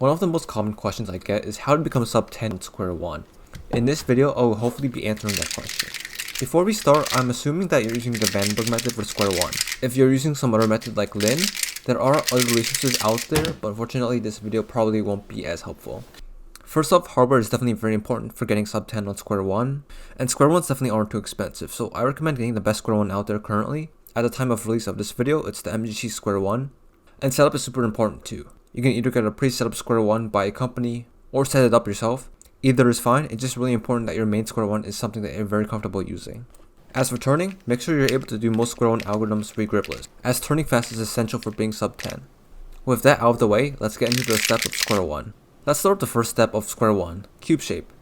One of the most common questions I get is how to become sub 10 in Square-1. In this video, I will hopefully be answering that question. Before we start, I'm assuming that you're using the Vandenberg method for Square-1. If you're using some other method like Lin, there are other resources out there, but unfortunately this video probably won't be as helpful. First off, hardware is definitely very important for getting sub 10 on Square-1, and Square-1s definitely aren't too expensive, so I recommend getting the best Square-1 out there currently. At the time of release of this video, it's the MGC Square-1, and setup is super important too. You can either get a pre-set up Square-1 by a company or set it up yourself. Either is fine, it's just really important that your main Square-1 is something that you're very comfortable using. As for turning, make sure you're able to do most Square-1 algorithms regripless, as turning fast is essential for being sub 10. With that out of the way, let's get into the steps of Square-1. Let's start with the first step of Square-1, cube shape.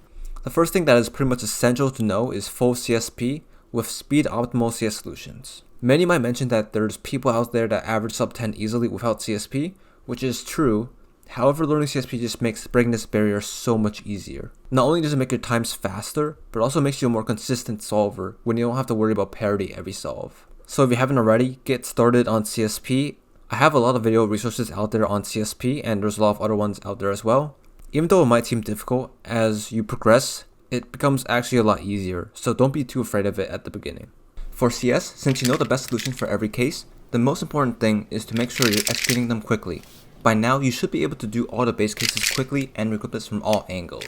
The first thing that is pretty much essential to know is full CSP with speed optimal CS solutions. Many might mention that there's people out there that average sub 10 easily without CSP, which is true. However, learning CSP just makes breaking this barrier so much easier. Not only does it make your times faster, but also makes you a more consistent solver when you don't have to worry about parity every solve. So if you haven't already, get started on CSP. I have a lot of video resources out there on CSP, and there's a lot of other ones out there as well. Even though it might seem difficult, as you progress, it becomes actually a lot easier, so don't be too afraid of it at the beginning. For CS, since you know the best solution for every case, the most important thing is to make sure you're executing them quickly. By now, you should be able to do all the base cases quickly and regrip this from all angles.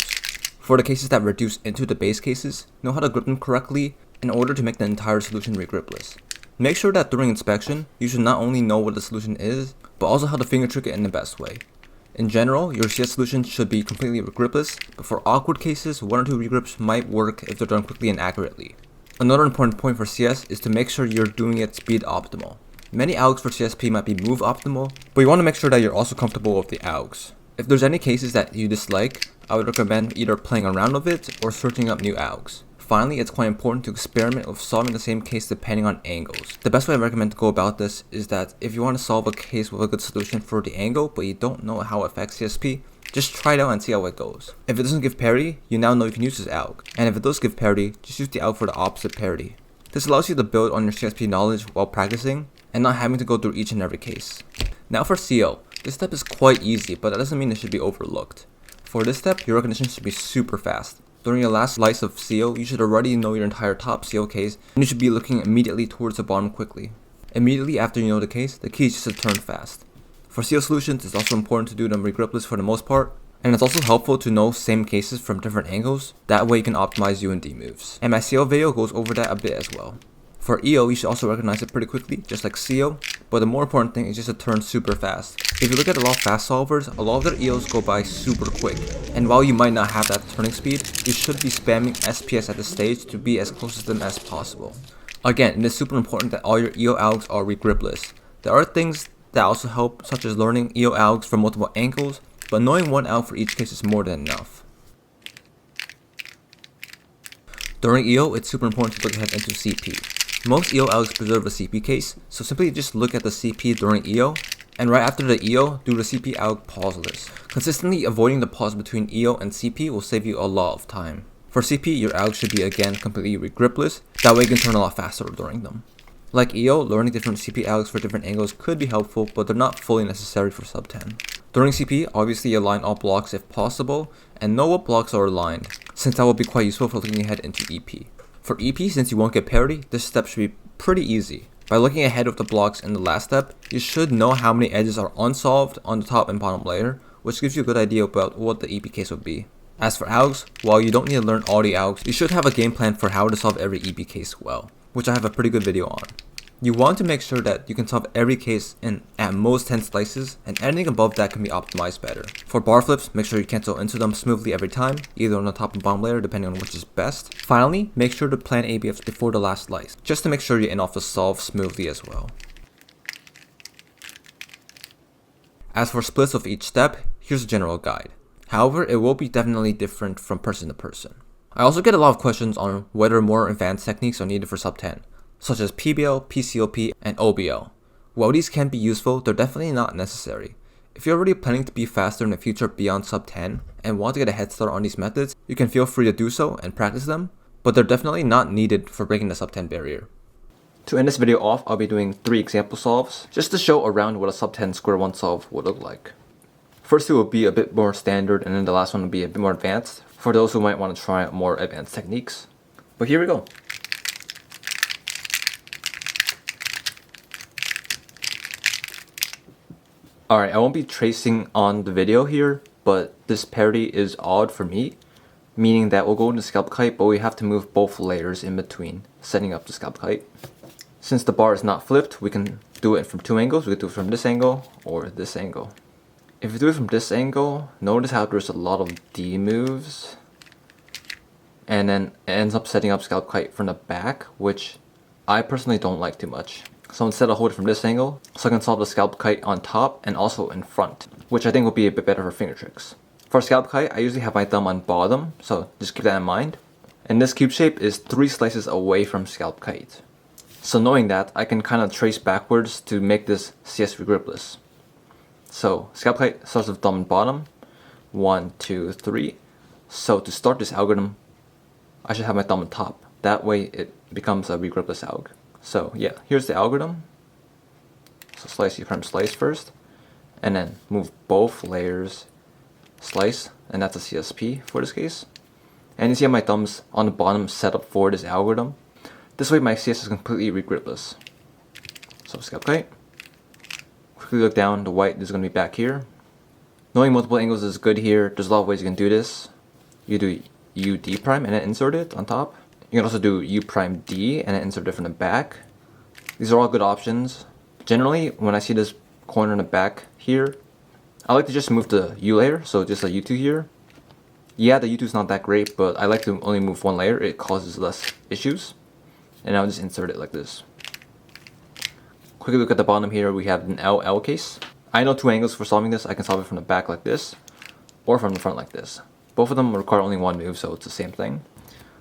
For the cases that reduce into the base cases, know how to grip them correctly in order to make the entire solution regripless. Make sure that during inspection, you should not only know what the solution is, but also how to finger trick it in the best way. In general, your CS solution should be completely regripless, but for awkward cases, 1 or 2 regrips might work if they're done quickly and accurately. Another important point for CS is to make sure you're doing it speed optimal. Many algs for CSP might be move optimal, but you want to make sure that you're also comfortable with the algs. If there's any cases that you dislike, I would recommend either playing around with it or searching up new algs. Finally, it's quite important to experiment with solving the same case depending on angles. The best way I recommend to go about this is that if you want to solve a case with a good solution for the angle, but you don't know how it affects CSP, just try it out and see how it goes. If it doesn't give parity, you now know you can use this alg. And if it does give parity, just use the alg for the opposite parity. This allows you to build on your CSP knowledge while practicing, and not having to go through each and every case. Now for CO, this step is quite easy, but that doesn't mean it should be overlooked. For this step, your recognition should be super fast. During your last slice of CO, you should already know your entire top CO case, and you should be looking immediately towards the bottom quickly. Immediately after you know the key is just to turn fast. For CO solutions, it's also important to do them regripless for the most part, and it's also helpful to know same cases from different angles, that way you can optimize UND moves. And my CO video goes over that a bit as well. For EO, you should also recognize it pretty quickly, just like CO, but the more important thing is just to turn super fast. If you look at a lot of fast solvers, a lot of their EOs go by super quick, and while you might not have that turning speed, you should be spamming SPS at this stage to be as close to them as possible. Again, it is super important that all your EO algs are regripless. There are things that also help, such as learning EO algs from multiple angles, but knowing one alg for each case is more than enough. During EO, it's super important to look ahead into CP. Most EO algs preserve a CP case, so simply just look at the CP during EO, and right after the EO, do the CP alg pauseless. Consistently avoiding the pause between EO and CP will save you a lot of time. For CP, your alg should be again completely regripless, that way you can turn a lot faster during them. Like EO, learning different CP algs for different angles could be helpful, but they're not fully necessary for sub 10. During CP, obviously align all blocks if possible, and know what blocks are aligned, since that will be quite useful for looking ahead into EP. For EP, since you won't get parity, this step should be pretty easy. By looking ahead of the blocks in the last step, you should know how many edges are unsolved on the top and bottom layer, which gives you a good idea about what the EP case would be. As for algs, while you don't need to learn all the algs, you should have a game plan for how to solve every EP case well, which I have a pretty good video on. You want to make sure that you can solve every case in at most 10 slices, and anything above that can be optimized better. For bar flips, make sure you cancel into them smoothly every time, either on the top and bottom layer depending on which is best. Finally, make sure to plan ABFs before the last slice, just to make sure you end off the solve smoothly as well. As for splits of each step, here's a general guide. However, it will be definitely different from person to person. I also get a lot of questions on whether more advanced techniques are needed for sub 10. Such as PBL, PCOP, and OBL. While these can be useful, they're definitely not necessary. If you're already planning to be faster in the future beyond sub 10 and want to get a head start on these methods, you can feel free to do so and practice them, but they're definitely not needed for breaking the sub 10 barrier. To end this video off, I'll be doing 3 example solves, just to show around what a sub 10 Square-1 solve would look like. First two will be a bit more standard, and then the last one will be a bit more advanced for those who might want to try out more advanced techniques. But here we go. Alright, I won't be tracing on the video here, but this parody is odd for me, meaning that we'll go into Scalp Kite, but we have to move both layers in between setting up the Scalp Kite. Since the bar is not flipped, we can do it from two angles. We can do it from this angle or this angle. If you do it from this angle, notice how there's a lot of D moves, and then it ends up setting up Scalp Kite from the back, which I personally don't like too much. So instead I'll hold it from this angle, so I can solve the Scalp Kite on top and also in front, which I think will be a bit better for finger tricks. For Scalp Kite, I usually have my thumb on bottom, so just keep that in mind. And this cube shape is 3 slices away from Scalp Kite. So knowing that, I can kind of trace backwards to make this CS regripless. So Scalp Kite starts with thumb on bottom, 1, 2, 3. So to start this algorithm, I should have my thumb on top. That way it becomes a regripless alg. So yeah, here's the algorithm. So slice, you prime slice first, and then move both layers, slice, and that's a CSP for this case. And you see how my thumb's on the bottom set up for this algorithm. This way my CS is completely regripless. So Scalp Kite. Quickly look down, the white is going to be back here. Knowing multiple angles is good here. There's a lot of ways you can do this. You do UD prime and then insert it on top. You can also do U prime D and then insert it from the back. These are all good options. Generally, when I see this corner in the back here, I like to just move the U layer, so just a U2 here. Yeah, the U2 is not that great, but I like to only move one layer. It causes less issues. And I'll just insert it like this. Quickly look at the bottom here, we have an LL case. I know 2 angles for solving this. I can solve it from the back like this, or from the front like this. Both of them require only one move, so it's the same thing.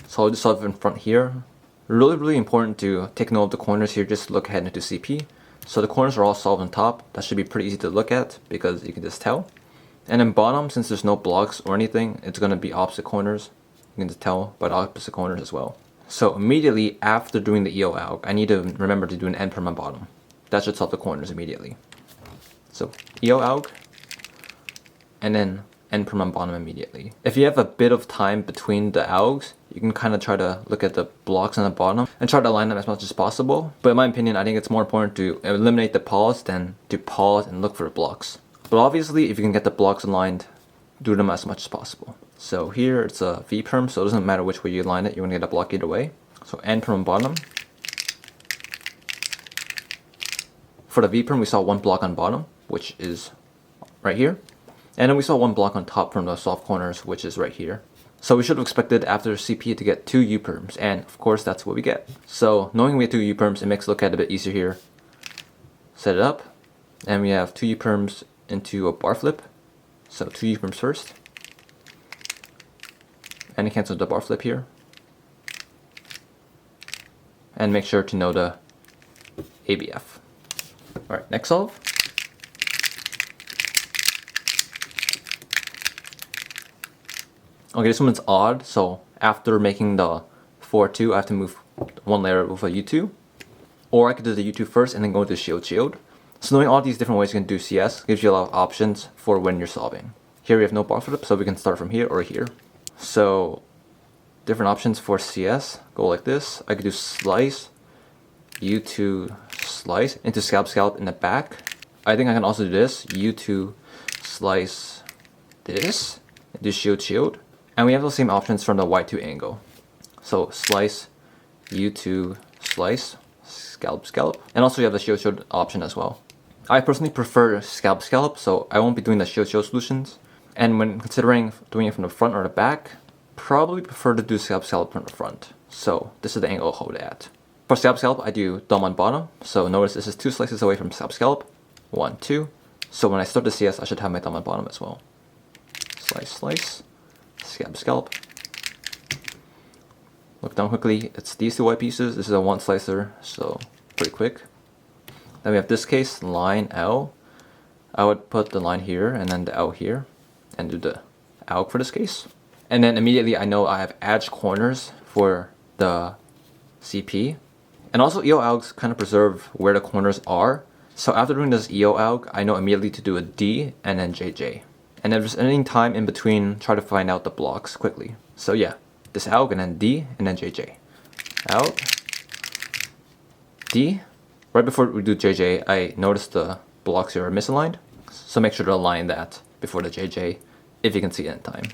So I'll just solve it in front here. Really important to take note of the corners here, just look ahead into CP. So the corners are all solved on top. That should be pretty easy to look at because you can just tell. And then bottom, since there's no blocks or anything, it's going to be opposite corners. You can just tell by the opposite corners as well. So immediately after doing the EO alg, I need to remember to do an end perm on bottom. That should solve the corners immediately. So EO alg, and then end perm on bottom immediately. If you have a bit of time between the algs, you can kind of try to look at the blocks on the bottom and try to align them as much as possible. But in my opinion, I think it's more important to eliminate the pause than to pause and look for the blocks. But obviously, if you can get the blocks aligned, do them as much as possible. So here it's a V perm, so it doesn't matter which way you align it, you're gonna get a block either way. So end perm on bottom. For the V perm, we saw 1 block on bottom, which is right here. And then we saw 1 block on top from the soft corners, which is right here. So we should have expected after CP to get 2 U-perms, and of course that's what we get. So knowing we have 2 U-perms, it makes it look at it a bit easier here. Set it up, and we have 2 U-perms into a bar flip. So 2 U-perms first. And you cancel the bar flip here. And make sure to know the ABF. Alright, next solve. Okay, this one's odd, so after making the 4-2, I have to move 1 layer with a U2. Or I could do the U2 first and then go to shield. So knowing all these different ways you can do CS gives you a lot of options for when you're solving. Here we have no bar flip, so we can start from here or here. So different options for CS go like this. I could do slice, U2 slice into scalp in the back. I think I can also do this, U2 slice this, do shield. And we have those same options from the Y2 angle. So slice, U2 slice, scalp. And also you have the shield option as well. I personally prefer scalp, so I won't be doing the shield solutions. And when considering doing it from the front or the back, probably prefer to do scalp from the front. So this is the angle I'll hold it at. For scalp, I do thumb on bottom. So notice this is 2 slices away from scalp. 1, 2. So when I start the CS, I should have my thumb on bottom as well. Slice, scalp. Look down quickly. It's these 2 white pieces. This is a 1 slicer, so pretty quick. Then we have this case, line L. I would put the line here and then the L here and do the L for this case. And then immediately I know I have edge corners for the CP. And also EO algs kind of preserve where the corners are. So after doing this EO alg, I know immediately to do a D and then JJ. And if there's any time in between, try to find out the blocks quickly. So yeah, this AUG and then D and then JJ. Out, D. Right before we do JJ, I noticed the blocks here are misaligned. So make sure to align that before the JJ if you can see it in time.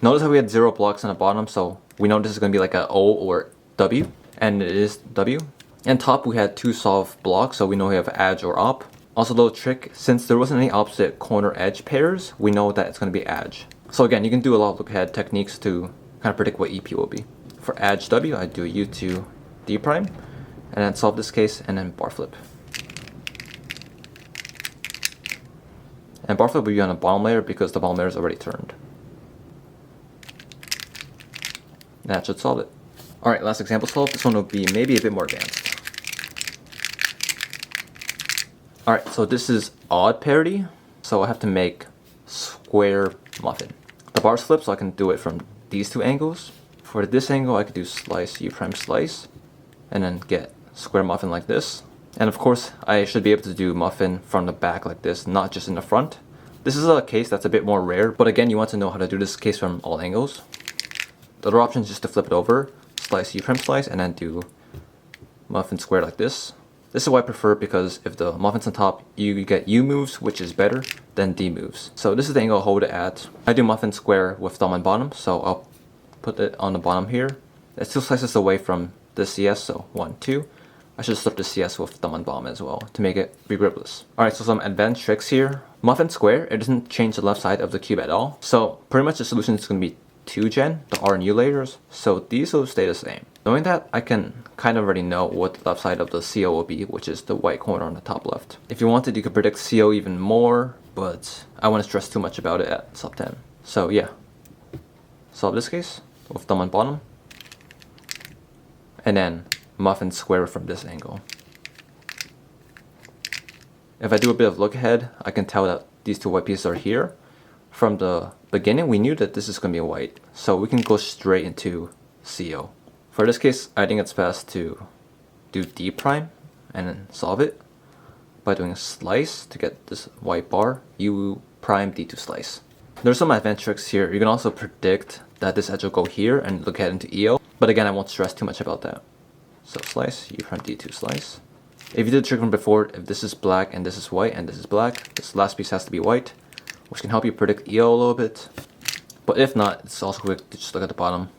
Notice how we had 0 blocks on the bottom, so we know this is going to be like a O or W, and it is W. And top we had 2 solved blocks, so we know we have edge or op. Also little trick, since there wasn't any opposite corner edge pairs, we know that it's going to be edge. So again, you can do a lot of look ahead techniques to kind of predict what EP will be. For edge W, I do U to D prime, and then solve this case, and then bar flip. And bar flip will be on the bottom layer because the bottom layer is already turned. And that should solve it. Alright, last example solved. This one will be maybe a bit more advanced. Alright, so this is odd parity. So I have to make square muffin. The bar's flip, so I can do it from these 2 angles. For this angle, I could do slice U prime slice, and then get square muffin like this. And of course, I should be able to do muffin from the back like this, not just in the front. This is a case that's a bit more rare, but again, you want to know how to do this case from all angles. The other option is just to flip it over, slice U prime slice, and then do muffin square like this. This is what I prefer because if the muffin's on top, you get U moves, which is better than D moves. So this is the angle I'll hold it at. I do muffin square with thumb on bottom, so I'll put it on the bottom here. It's 2 slices away from the CS, so 1, 2. I should slip the CS with thumb on bottom as well to make it regripless. Alright, so some advanced tricks here. Muffin square, it doesn't change the left side of the cube at all. So pretty much the solution is going to be 2 gen, the R and U layers, so these will stay the same. Knowing that, I can kind of already know what the left side of the CO will be, which is the white corner on the top left. If you wanted, you could predict CO even more, but I wouldn't stress too much about it at Sub-10. So yeah, solve this case with thumb on bottom, and then muffin square from this angle. If I do a bit of look ahead, I can tell that these 2 white pieces are here. From the beginning, we knew that this is going to be white, so we can go straight into CO. For this case, I think it's best to do D prime and then solve it by doing a slice to get this white bar, U prime D2 slice. There's some advanced tricks here. You can also predict that this edge will go here and look ahead into EO, but again, I won't stress too much about that. So slice, U prime D2 slice. If you did the trick from before, if this is black and this is white and this is black, this last piece has to be white, which can help you predict EO a little bit. But if not, it's also quick to just look at the bottom.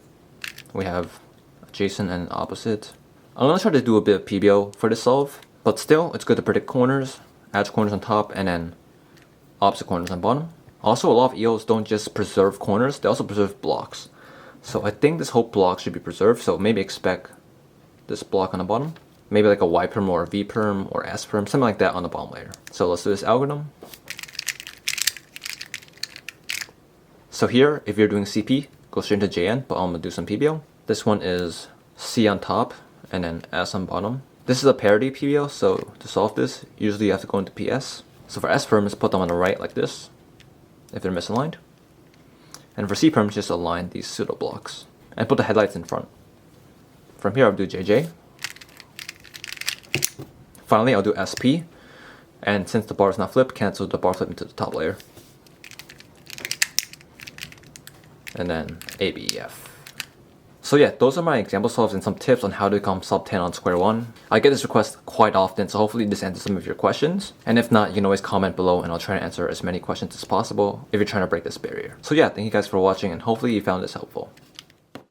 We have adjacent and opposite. I'm going to try to do a bit of PBO for this solve, but still, it's good to predict corners, edge corners on top, and then opposite corners on bottom. Also, a lot of EOs don't just preserve corners, they also preserve blocks. So I think this whole block should be preserved, so maybe expect this block on the bottom. Maybe like a Y perm or a V perm or S perm, something like that on the bottom layer. So let's do this algorithm. So here, if you're doing CP, go straight into JN, but I'm going to do some PBO. This one is C on top, and then S on bottom. This is a parody PBO, so to solve this, usually you have to go into PS. So for S perms, put them on the right like this, if they're misaligned. And for C perms, just align these pseudo blocks. And put the headlights in front. From here, I'll do JJ. Finally, I'll do SP. And since the bar is not flipped, cancel the bar flip into the top layer. And then ABEF. So yeah, those are my example solves and some tips on how to become sub-10 on Square-1. I get this request quite often, so hopefully this answers some of your questions. And if not, you can always comment below and I'll try to answer as many questions as possible if you're trying to break this barrier. So yeah, thank you guys for watching and hopefully you found this helpful.